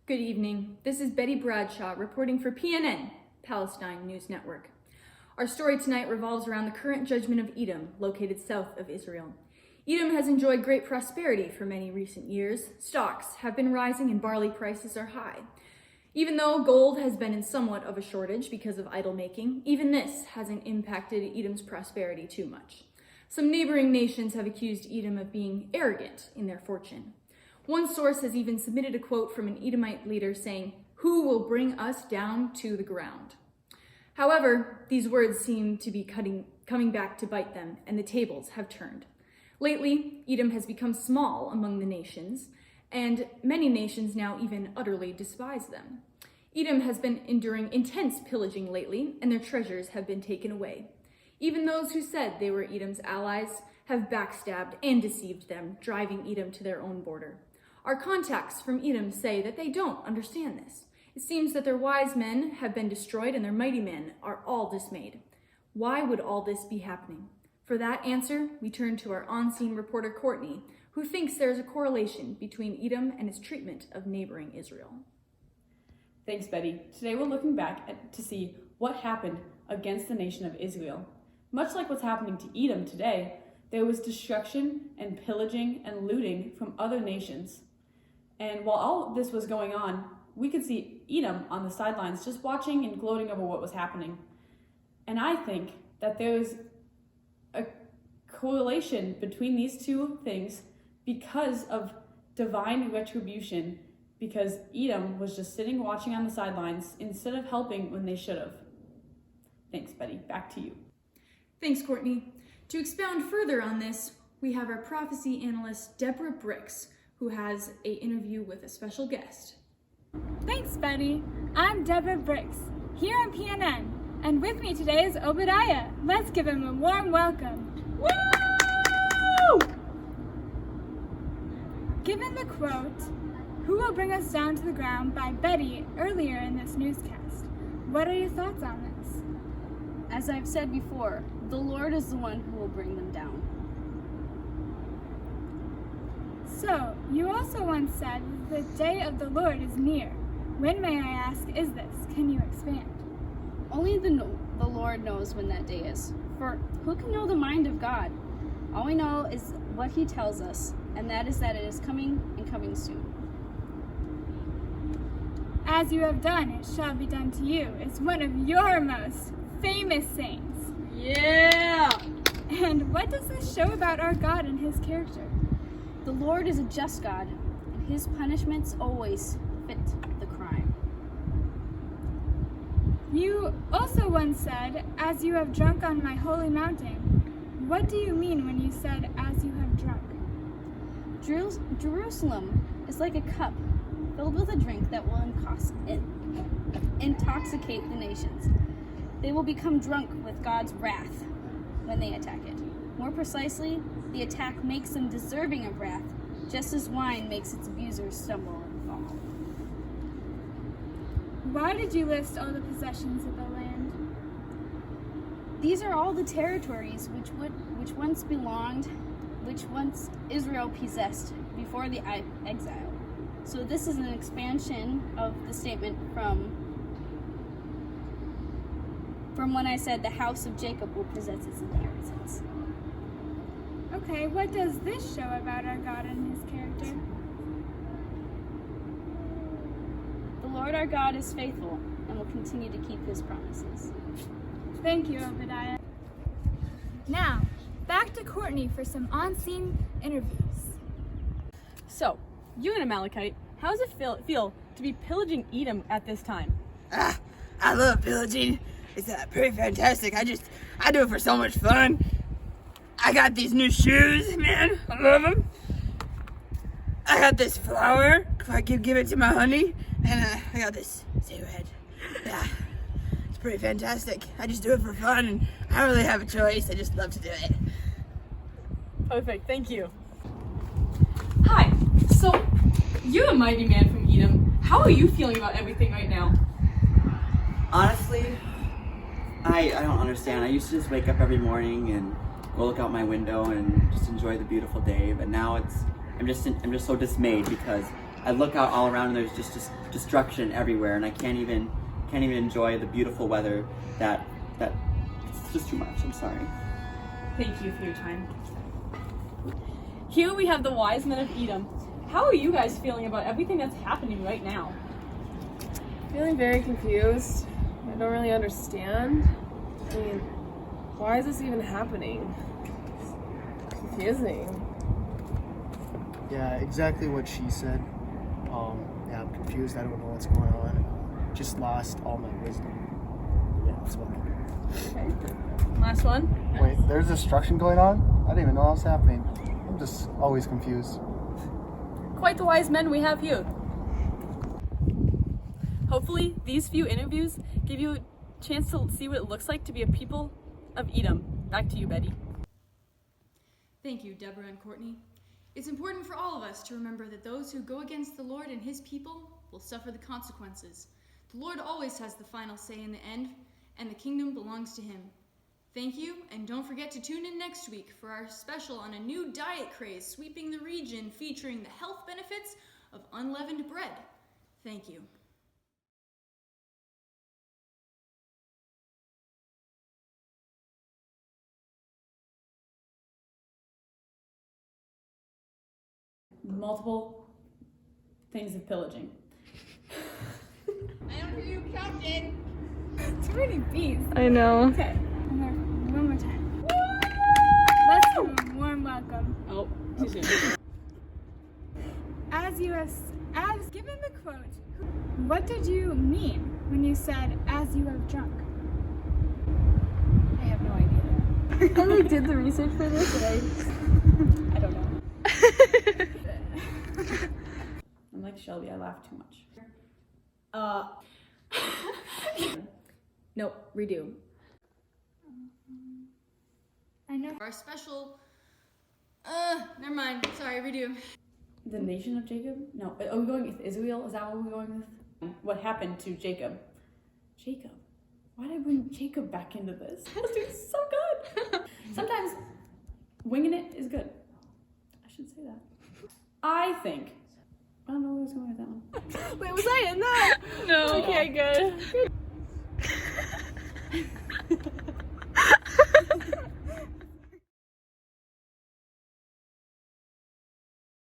Good evening. This is Betty Bradshaw reporting for PNN, Palestine News Network. Our story tonight revolves around the current judgment of Edom, located south of Israel. Edom has enjoyed great prosperity for many recent years. Stocks have been rising and barley prices are high. Even though gold has been in somewhat of a shortage because of idol making, even this hasn't impacted Edom's prosperity too much. Some neighboring nations have accused Edom of being arrogant in their fortune. One source has even submitted a quote from an Edomite leader saying, "Who will bring us down to the ground?" However, these words seem to be coming back to bite them, and the tables have turned. Lately, Edom has become small among the nations, and many nations now even utterly despise them. Edom has been enduring intense pillaging lately, and their treasures have been taken away. Even those who said they were Edom's allies have backstabbed and deceived them, driving Edom to their own border. Our contacts from Edom say that they don't understand this. It seems that their wise men have been destroyed and their mighty men are all dismayed. Why would all this be happening? For that answer, we turn to our on-scene reporter Courtney, who thinks there is a correlation between Edom and its treatment of neighboring Israel. Thanks, Betty. Today we're looking back to see what happened against the nation of Israel. Much like what's happening to Edom today, there was destruction and pillaging and looting from other nations. And while all this was going on, we could see Edom on the sidelines just watching and gloating over what was happening. And I think that there's a correlation between these two things because of divine retribution, because Edom was just sitting watching on the sidelines instead of helping when they should have. Thanks, Betty. Back to you. Thanks, Courtney. To expound further on this, we have our prophecy analyst, Deborah Bricks, who has an interview with a special guest. Thanks, Betty. I'm Deborah Bricks, here on PNN, and with me today is Obadiah. Let's give him a warm welcome. Woo! Given the quote, "Who will bring us down to the ground," by Betty earlier in this newscast, what are your thoughts on this? As I've said before, the Lord is the one who will bring them down. So, you also once said that the day of the Lord is near. When, may I ask, is this? Can you expand? Only the Lord knows when that day is. For who can know the mind of God? All we know is what he tells us, and that is that it is coming and coming soon. As you have done, it shall be done to you is one of your most famous sayings. Yeah! And what does this show about our God and his character? The Lord is a just God, and his punishments always fit the crime. You also once said, "As you have drunk on my holy mountain." What do you mean when you said, "as you have drunk"? Jerusalem is like a cup filled with a drink that will intoxicate the nations. They will become drunk with God's wrath when they attack it. More precisely, the attack makes them deserving of wrath, just as wine makes its abusers stumble and fall. Why did you list all the possessions of the land? These are all the territories which once Israel possessed before the exile. So this is an expansion of the statement from when I said the house of Jacob will possess its inheritance. Okay, what does this show about our God and his character? The Lord our God is faithful and will continue to keep his promises. Thank you, Obadiah. Now, back to Courtney for some on-scene interviews. So, you an Amalekite, how does it feel to be pillaging Edom at this time? I love pillaging. It's pretty fantastic. I do it for so much fun. I got these new shoes, man. I love them. I got this flower. If I could give it to my honey. And I got this cigarette. Yeah, it's pretty fantastic. I just do it for fun, and I don't really have a choice. I just love to do it. Perfect, thank you. Hi, so you're a mighty man from Edom. How are you feeling about everything right now? Honestly, I don't understand. I used to just wake up every morning and go look out my window and just enjoy the beautiful day, but now I'm just so dismayed because I look out all around and there's just destruction everywhere, and I can't even enjoy the beautiful weather that it's just too much. I'm sorry. Thank you for your time. Here we have the wise men of Edom. How are you guys feeling about everything that's happening right now? Feeling very confused. I don't really understand. I mean, why is this even happening? It's confusing. Yeah, exactly what she said. Yeah, I'm confused. I don't know what's going on. Just lost all my wisdom. Yeah, that's what happened. Okay. Last one. Wait, there's destruction going on? I didn't even know what was happening. I'm just always confused. Quite the wise men we have here. Hopefully, these few interviews give you a chance to see what it looks like to be a people of Edom. Back to you, Betty. Thank you, Deborah and Courtney. It's important for all of us to remember that those who go against the Lord and his people will suffer the consequences. The Lord always has the final say in the end, and the kingdom belongs to him. Thank you, and don't forget to tune in next week for our special on a new diet craze sweeping the region featuring the health benefits of unleavened bread. Thank you. Multiple things of pillaging. I don't hear you counting. Too many bees. I know. Okay, one more time. Let's give them a warm welcome. Oh, too soon. As given the quote, what did you mean when you said, as you have drunk? I have no idea. I did the research for this and I don't know. I'm like Shelby, I laugh too much. Nope, redo. I know. Our special, never mind, sorry, redo. The nation of Jacob? No, are we going with Israel? Is that what we're going with? What happened to Jacob? Jacob? Why did I bring Jacob back into this? I was doing so good. Sometimes winging it is good. I should say that. I think. I don't know where I was going with that one. Wait, was I in that? No. Okay, good.